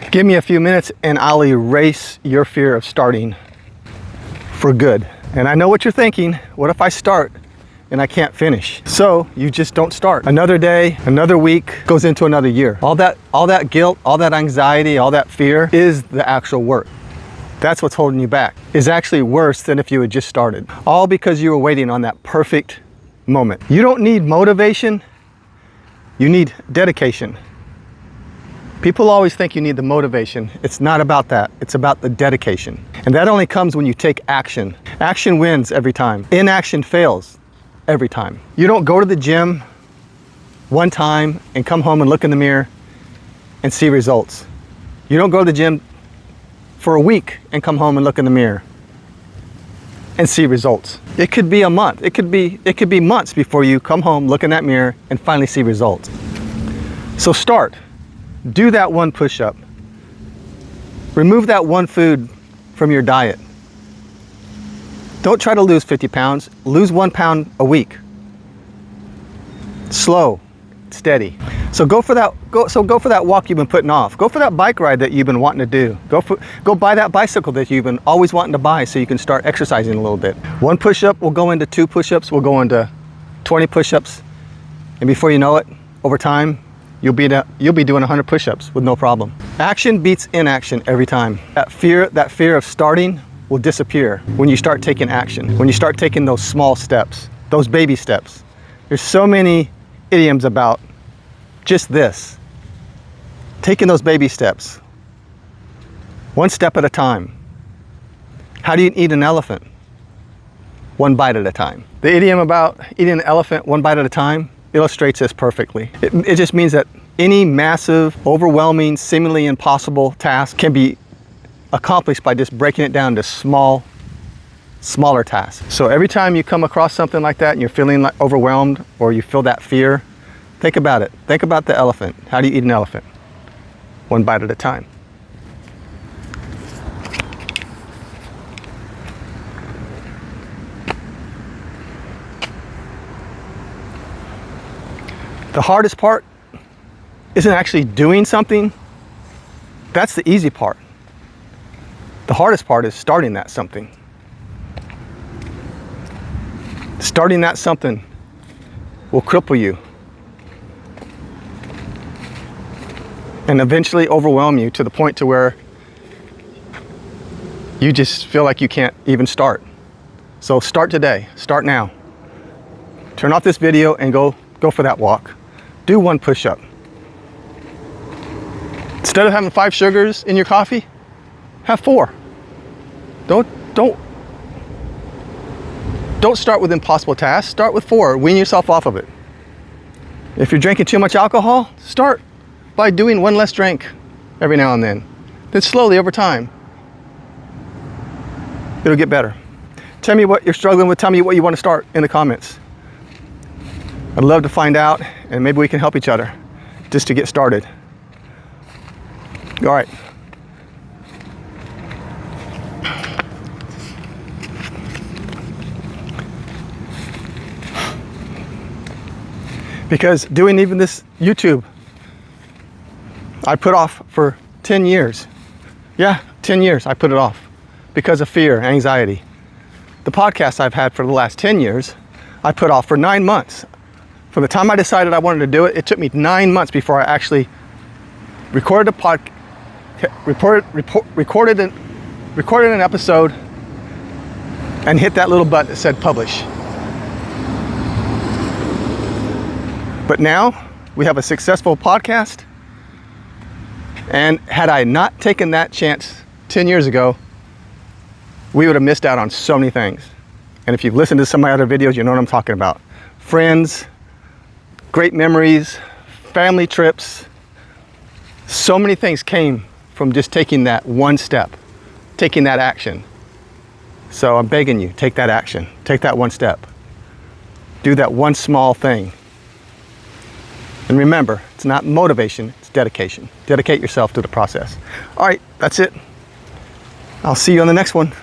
Give me a few minutes and I'll erase your fear of starting for good. And I know what you're thinking. What if I start and I can't finish? So you just don't start. Another day, another week goes into another year. All that guilt, all that anxiety, all that fear is the actual work. That's what's holding you back. It's actually worse than if you had just started. All because you were waiting on that perfect moment. You don't need motivation, you need dedication. People always think you need the motivation. It's not about that. It's about the dedication. And that only comes when you take action. Action wins every time. Inaction fails every time. You don't go to the gym one time and come home and look in the mirror and see results. You don't go to the gym for a week and come home and look in the mirror and see results. It could be a month. It could be months before you come home, look in that mirror and finally see results. So start. Do that one push-up. Remove that one food from your diet. Don't try to lose 50 pounds. Lose 1 pound a week. Slow, steady. So go for that walk you've been putting off. Go for that bike ride that you've been wanting to do. Go buy that bicycle that you've been always wanting to buy so you can start exercising a little bit. One push-up will go into 2 push-ups, will go into 20 push-ups. And before you know it, over time, you'll be doing 100 push-ups with no problem. Action beats inaction every time. That fear of starting will disappear when you start taking action. When you start taking those small steps, those baby steps. There's so many idioms about just this. Taking those baby steps. One step at a time. How do you eat an elephant? One bite at a time. The idiom about eating an elephant one bite at a time illustrates this perfectly. It just means that any massive, overwhelming, seemingly impossible task can be accomplished by just breaking it down to smaller tasks. So every time you come across something like that and you're feeling like overwhelmed or you feel that fear, think about it. Think about the elephant. How do you eat an elephant? One bite at a time. The hardest part isn't actually doing something. That's the easy part. The hardest part is starting that something. Starting that something will cripple you and eventually overwhelm you to the point to where you just feel like you can't even start. So start today. Start now. Turn off this video and go for that walk. Do one push-up. Instead of having 5 sugars in your coffee, have 4. Don't start with impossible tasks. Start with 4. Wean yourself off of it. If you're drinking too much alcohol, start by doing 1 less drink every now and then. Then slowly over time, it'll get better. Tell me what you're struggling with. Tell me what you want to start in the comments. I'd love to find out, and maybe we can help each other just to get started. All right. Because doing even this YouTube, I put off for 10 years. Yeah, 10 years I put it off because of fear, anxiety. The podcast I've had for the last 10 years, I put off for 9 months. From the time I decided I wanted to do it, it took me 9 months before I actually recorded an episode and hit that little button that said publish. But now we have a successful podcast, and had I not taken that chance 10 years ago, we would have missed out on so many things. And if you've listened to some of my other videos, you know what I'm talking about. Friends, great memories, family trips. So many things came from just taking that one step, taking that action. So I'm begging you, take that action, take that one step. Do that one small thing. And remember, it's not motivation, it's dedication. Dedicate yourself to the process. All right, that's it. I'll see you on the next one.